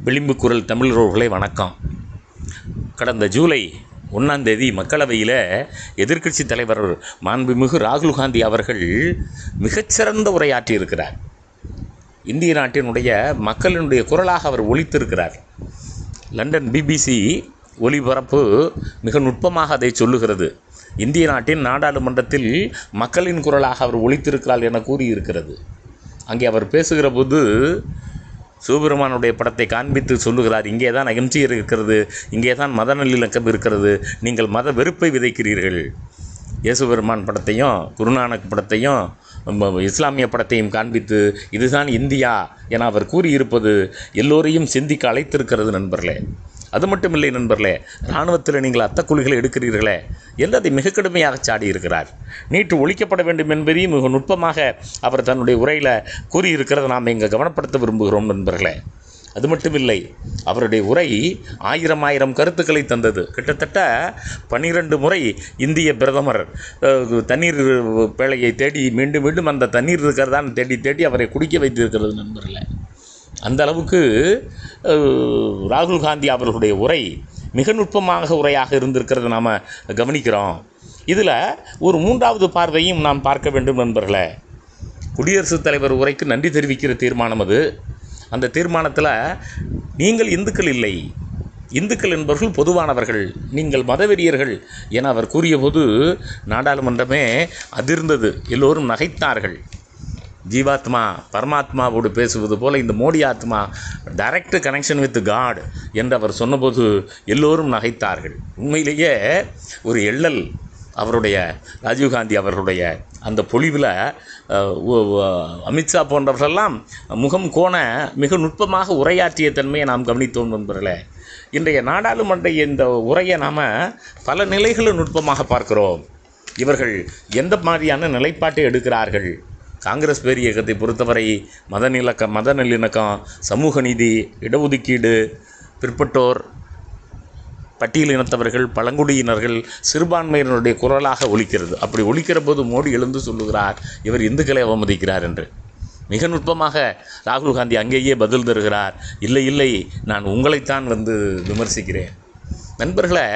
விளிம்பு குரல் தமிழர்களே வணக்கம். கடந்த ஜூலை 1ஆம் தேதி மக்களவையில் எதிர்க்கட்சி தலைவர் மாண்புமிகு ராகுல் காந்தி அவர்கள் மிகச்சிறந்த உரையாற்றியிருக்கிறார். இந்திய நாட்டினுடைய மக்களினுடைய குரலாக அவர் ஒலித்திருக்கிறார். லண்டன் பிபிசி ஒலிபரப்பு மிக நுட்பமாக அதை சொல்லுகிறது. இந்திய நாட்டின் நாடாளுமன்றத்தில் மக்களின் குரலாக அவர் ஒலித்திருக்கிறார் என கூறியிருக்கிறது. அங்கே அவர் பேசுகிற போது சிவபெருமானுடைய படத்தை காண்பித்து சொல்லுகிறார், இங்கே தான் அகிம்சையர் இருக்கிறது, இங்கே தான் மத நல்லிணக்கம் இருக்கிறது, நீங்கள் மத வெறுப்பை விதைக்கிறீர்கள். இயேசுபெருமான் படத்தையும் குருநானக் படத்தையும் இஸ்லாமிய படத்தையும் காண்பித்து இதுதான் இந்தியா என அவர் கூறியிருப்பது எல்லோரையும் சிந்திக்க அழைத்திருக்கிறது நண்பர்களே. அது மட்டும் இல்லை நண்பர்களே, இராணுவத்தில் நீங்கள் அத்தக்குழிகளை எடுக்கிறீர்களே என்று அதை மிக கடுமையாக சாடியிருக்கிறார். நீட்டு ஒழிக்கப்பட வேண்டும் என்பதையும் மிக நுட்பமாக அவர் தன்னுடைய உரையில் கூறியிருக்கிறத நாம் இங்கே கவனப்படுத்த விரும்புகிறோம் நண்பர்களே. அது மட்டும் இல்லை, அவருடைய உரை ஆயிரம் கருத்துக்களை தந்தது. கிட்டத்தட்ட 12 முறை இந்திய பிரதமர் தண்ணீர் பேழையை தேடி மீண்டும் அந்த தண்ணீர் இருக்கிறதான்னு தேடி அவரை குடிக்க வைத்திருக்கிறது நண்பர்களே. அந்த அளவுக்கு ராகுல் காந்தி அவர்களுடைய உரை மிக நுட்பமாக உரையாக இருந்திருக்கிறது நாம் கவனிக்கிறோம். இதில் ஒரு 3வது பார்வையும் நாம் பார்க்க வேண்டும் நண்பர்களே. குடியரசுத் தலைவர் உரைக்கு நன்றி தெரிவிக்கிற தீர்மானம் அது. அந்த தீர்மானத்தில் நீங்கள் இந்துக்கள் இல்லை, இந்துக்கள் என்பவர்கள் பொதுவானவர்கள், நீங்கள் மதவெறியர்கள் என அவர் கூறியபோது நாடாளுமன்றமே அதிர்ந்தது. எல்லோரும் நகைத்தார்கள். ஜீவாத்மா பரமாத்மாவோடு பேசுவது போல இந்த மோடி ஆத்மா டைரக்ட் கனெக்ஷன் வித் காட் என்று அவர் சொன்னபோது எல்லோரும் நகைத்தார்கள். உண்மையிலேயே ஒரு எள்ளல் அவருடைய ராஜீவ்காந்தி அவர்களுடைய அந்த பொழிவில் அமித்ஷா போன்றவர்களெல்லாம் முகம் கோண மிக நுட்பமாக உரையாற்றிய தன்மையை நாம் கவனித்தோம் நண்பர்களே. இன்றைய நாடாளுமன்ற இந்த உரையை நாம் பல நிலைகளில் நுட்பமாக பார்க்கிறோம். இவர்கள் எந்த மாதிரியான நிலைப்பாட்டை எடுக்கிறார்கள்? காங்கிரஸ் பேர் இயக்கத்தை பொறுத்தவரை மத நல்லிணக்கம், சமூக நீதி, இடஒதுக்கீடு, பிற்பட்டோர், பட்டியலினத்தவர்கள், பழங்குடியினர்கள், சிறுபான்மையினருடைய குரலாக ஒலிக்கிறது. அப்படி ஒலிக்கிற போது மோடி எழுந்து சொல்லுகிறார், இவர் இந்துக்களை அவமதிக்கிறார் என்று. மிக நுட்பமாக ராகுல் காந்தி அங்கேயே பதில் தருகிறார், இல்லை நான் உங்களைத்தான் விமர்சிக்கிறேன். நண்பர்களே,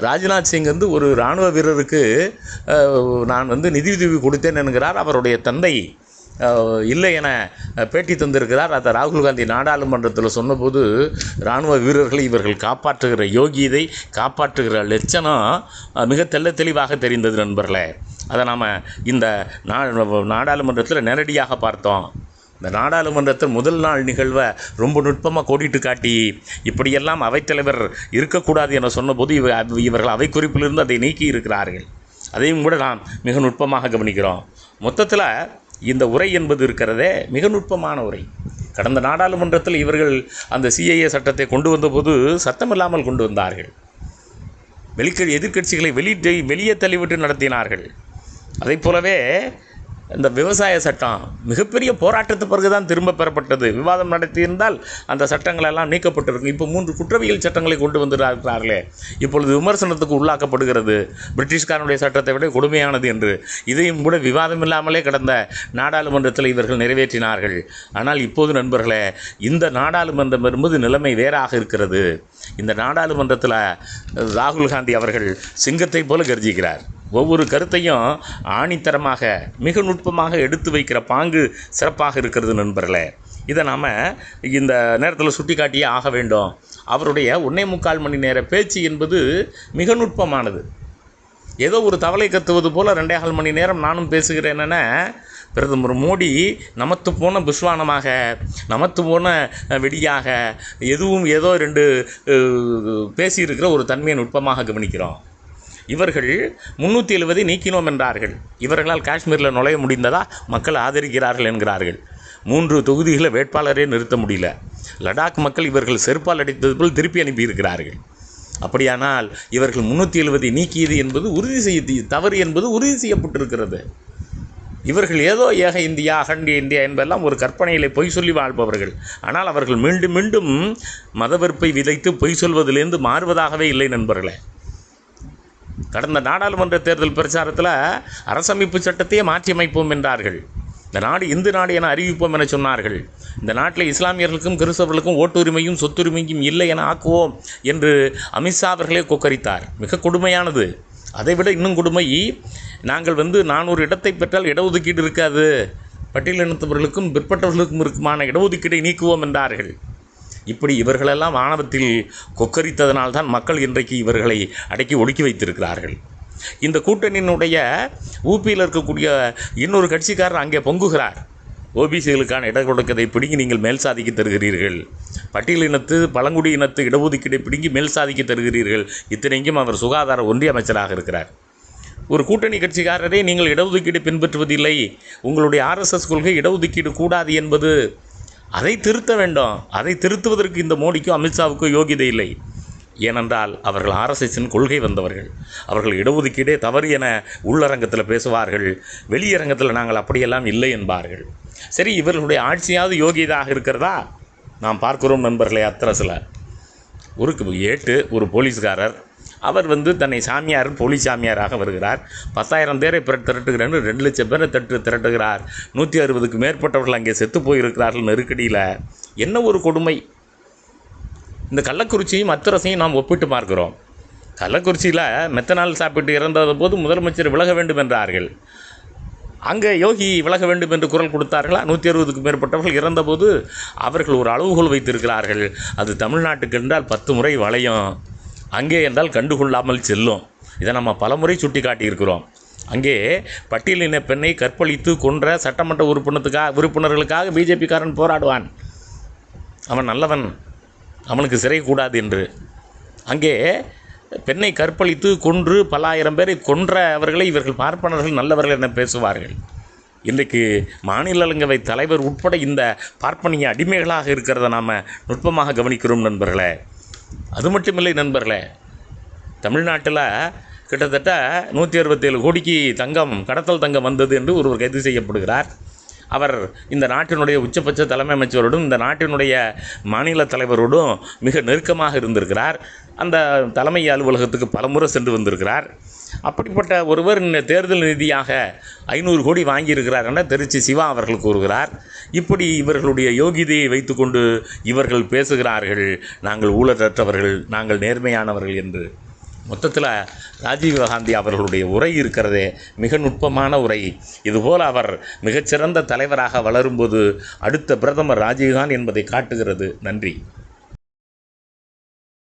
ராஜ்நாத் சிங் ஒரு இராணுவ வீரருக்கு நான் நிதியுதவி கொடுத்தேன் என்கிறார். அவருடைய தந்தை இல்லை என பேட்டி தந்திருக்கிறார். அதை ராகுல் காந்தி நாடாளுமன்றத்தில் சொன்னபோது இராணுவ வீரர்களை இவர்கள் காப்பாற்றுகிற யோகியதை, காப்பாற்றுகிற லட்சணம் மிக தெளிவாக தெரிந்தது நண்பர்களே. அதை நாம் இந்த நாடாளுமன்றத்தில் நேரடியாக பார்த்தோம். இந்த நாடாளுமன்றத்தில் முதல் நாள் நிகழ்வை ரொம்ப நுட்பமாக கோடிட்டு காட்டி இப்படியெல்லாம் அவைத்தலைவர் இருக்கக்கூடாது என சொன்னபோது இவர்கள் அவை குறிப்பிலிருந்து அதை நீக்கி இருக்கிறார்கள். அதையும் கூட நாம் மிக நுட்பமாக கவனிக்கிறோம். மொத்தத்தில் இந்த உரை என்பது இருக்கிறதே மிக நுட்பமான உரை. கடந்த நாடாளுமன்றத்தில் இவர்கள் அந்த சிஏஏ சட்டத்தை கொண்டு வந்தபோது சத்தமில்லாமல் கொண்டு வந்தார்கள். எதிர்க்கட்சிகளை வெளியே தள்ளிவிட்டு நடத்தினார்கள். அதை போலவே இந்த விவசாய சட்டம் மிகப்பெரிய போராட்டத்து பிறகுதான் திரும்ப பெறப்பட்டது. விவாதம் நடத்தியிருந்தால் அந்த சட்டங்கள் எல்லாம் நீக்கப்பட்டிருக்கும். இப்போ 3 குற்றவியல் சட்டங்களை கொண்டு வந்திருக்கிறார்களே, இப்பொழுது விமர்சனத்துக்கு உள்ளாக்கப்படுகிறது. பிரிட்டிஷ்காரனுடைய சட்டத்தை விட கொடுமையானது என்று. இதையும் கூட விவாதம் இல்லாமலே கடந்த நாடாளுமன்றத்தில் இவர்கள் நிறைவேற்றினார்கள். ஆனால் இப்போது நண்பர்களே, இந்த நாடாளுமன்றம் என்பது நிலைமை வேறாக இருக்கிறது. இந்த நாடாளுமன்றத்தில் ராகுல் காந்தி அவர்கள் சிங்கத்தை போல கர்ஜிக்கிறார். ஒவ்வொரு கருத்தையும் ஆணித்தரமாக மிக நுட்பமாக எடுத்து வைக்கிற பாங்கு சிறப்பாக இருக்கிறது நண்பர்களே. இதை நாம் இந்த நேரத்தில் சுட்டி காட்டியே ஆக வேண்டும். அவருடைய 1.25 மணி நேர பேச்சு என்பது மிக நுட்பமானது. ஏதோ ஒரு தவளை கத்துவது போல் 2.25 மணி நேரம் நானும் பேசுகிறேன். பிரதமர் மோடி நமத்து போன புஷ்வானமாக, நமத்து போன வெடியாக, எதுவும் ஏதோ 2 பேசியிருக்கிற ஒரு தன்மையை நுட்பமாக கவனிக்கிறோம். இவர்கள் 370 நீக்கினோம் என்றார்கள். இவர்களால் காஷ்மீரில் நுழைய முடிந்ததா? மக்கள் ஆதரிக்கிறார்கள் என்கிறார்கள். 3 தொகுதிகளை வேட்பாளரே நிறுத்த முடியல. லடாக் மக்கள் இவர்கள் செருப்பால் அடித்தது போல் திருப்பி அனுப்பியிருக்கிறார்கள். அப்படியானால் இவர்கள் 370 நீக்கியது என்பது தவறு என்பது உறுதி செய்யப்பட்டிருக்கிறது. இவர்கள் ஏதோ ஏக இந்தியா, அகண்ட இந்தியா என்பதெல்லாம் ஒரு கற்பனையிலே பொய் சொல்லி வாழ்பவர்கள். ஆனால் அவர்கள் மீண்டும் மதவெறுப்பை விதைத்து பொய் சொல்வதிலிருந்து மாறுவதாகவே இல்லை நண்பர்களே. கடந்த நாடாளுமன்ற தேர்தல் பிரச்சாரத்தில் அரசமைப்பு சட்டத்தையே மாற்றி அமைப்போம் என்றார்கள். இந்த நாடு இந்து நாடு என அறிவிப்போம் என சொன்னார்கள். இந்த நாட்டில் இஸ்லாமியர்களுக்கும் கிறிஸ்தவர்களுக்கும் ஓட்டுரிமையும் சொத்துரிமையும் இல்லை என ஆக்குவோம் என்று அமித்ஷா அவர்களே கொக்கரித்தார். மிக கொடுமையானது. அதைவிட இன்னும் கொடுமை, நாங்கள் 400 இடத்தை பெற்றால் இடஒதுக்கீடு இருக்காது, பட்டியலினத்தவர்களுக்கும் பிற்பட்டவர்களுக்கும் இருக்குமான இடஒதுக்கீடை நீக்குவோம் என்றார்கள். இப்படி இவர்களெல்லாம் ஆணவத்தில் கொக்கரித்ததனால்தான் மக்கள் இன்றைக்கு இவர்களை அடக்கி ஒடுக்கி வைத்திருக்கிறார்கள். இந்த கூட்டணியினுடைய ஊபியில் இருக்கக்கூடிய இன்னொரு கட்சிக்காரர் அங்கே பொங்குகிறார். ஓபிசிகளுக்கான இடஒதுக்கீட்டை பிடுங்கி நீங்கள் மேல் சாதிக்கு தருகிறீர்கள், பட்டியலினத்து பழங்குடியினத்து இடஒதுக்கீட்டை பிடுங்கி மேல் சாதிக்கு தருகிறீர்கள். இத்தனைக்கும் அவர் சுகாதார ஒன்றிய அமைச்சராக இருக்கிறார். ஒரு கூட்டணி கட்சிக்காரரே நீங்கள் இடஒதுக்கீடு பின்பற்றுவதில்லை, உங்களுடைய RSS கொள்கை இடஒதுக்கீடு கூடாது என்பது, அதை திருத்த வேண்டும். அதை திருத்துவதற்கு இந்த மோடிக்கோ அமித்ஷாவுக்கோ யோகியதை இல்லை. ஏனென்றால் அவர்கள் RSSன் கொள்கை வந்தவர்கள். அவர்கள் இடஒதுக்கீடே தவறு என உள்ளரங்கத்தில் பேசுவார்கள், வெளியரங்கத்தில் நாங்கள் அப்படியெல்லாம் இல்லை என்பார்கள். சரி, இவர்களுடைய ஆட்சியாவது யோகியதாக இருக்கிறதா? நாம் பார்க்கிறோம் நண்பர்களே. அத்திரஸில் ஒரு போலீஸ்காரர், அவர் தன்னை சாமியார், போலீஸ் சாமியாராக வருகிறார். 10,000 பேரை திரட்டுகிறார், 2 லட்சம் பேரை திரட்டுகிறார். 160க்கு மேற்பட்டவர்கள் அங்கே செத்து போயிருக்கிறார்கள் நெருக்கடியில். என்ன ஒரு கொடுமை! இந்த கள்ளக்குறிச்சியும் அத்திரஸையும் நாம் ஒப்பிட்டு பார்க்கிறோம். கள்ளக்குறிச்சியில் மெத்தனால் சாப்பிட்டு இறந்த போது முதலமைச்சர் விலக வேண்டும் என்றார்கள். அங்கே யோகி விலக வேண்டும் என்று குரல் கொடுத்தார்களா? 160க்கு மேற்பட்டவர்கள் இறந்தபோது அவர்கள் ஒரு அளவுகோல் வைத்திருக்கிறார்கள். அது தமிழ்நாட்டுக்கு என்றால் 10 முறை வளையும், அங்கே என்றால் கண்டுகொள்ளாமல் செல்லும். இதை நம்ம பலமுறை சுட்டி காட்டியிருக்கிறோம். அங்கே பட்டியலின பெண்ணை கற்பழித்து கொன்ற சட்டமன்ற உறுப்பினர்களுக்காக பிஜேபிக்காரன் போராடுவான். அவன் நல்லவன், அவனுக்கு சிறை கூடாது என்று. அங்கே பெண்ணை கற்பழித்து கொன்று பல ஆயிரம் பேரை கொன்றவர்களை இவர்கள் பார்ப்பனர்கள் நல்லவர்கள் என பேசுவார்கள். இன்றைக்கு மாநிலங்களவை தலைவர் உட்பட இந்த பார்ப்பனிய அடிமைகளாக இருக்கிறத நாம் நுட்பமாக கவனிக்கிறோம் நண்பர்களே. அது மட்டுமில்லை நண்பர்களே, தமிழ்நாட்டில் கிட்டத்தட்ட 167 கோடிக்கு கடத்தல் தங்கம் வந்தது என்று ஒருவர் கைது செய்யப்படுகிறார். அவர் இந்த நாட்டினுடைய உச்சபட்ச தலைமை அமைச்சரோடும் இந்த நாட்டினுடைய மாநில தலைவரோடும் மிக நெருக்கமாக இருந்திருக்கிறார். அந்த தலைமை அலுவலகத்துக்கு பலமுறை சென்று வந்திருக்கிறார். அப்படிப்பட்ட ஒருவர் தேர்தல் நிதியாக 500 கோடி வாங்கியிருக்கிறார் என திருச்சி சிவா அவர்கள் கூறுகிறார். இப்படி இவர்களுடைய யோகிதையை வைத்துக்கொண்டு இவர்கள் பேசுகிறார்கள், நாங்கள் ஊழலற்றவர்கள், நாங்கள் நேர்மையானவர்கள் என்று. மொத்தத்தில் ராஜீவ்காந்தி அவர்களுடைய உரை இருக்கிறதே மிக நுட்பமான உரை. இதுபோல் அவர் மிகச்சிறந்த தலைவராக வளரும்போது அடுத்த பிரதமர் ராஜீவ்காந்தி என்பதை காட்டுகிறது. நன்றி.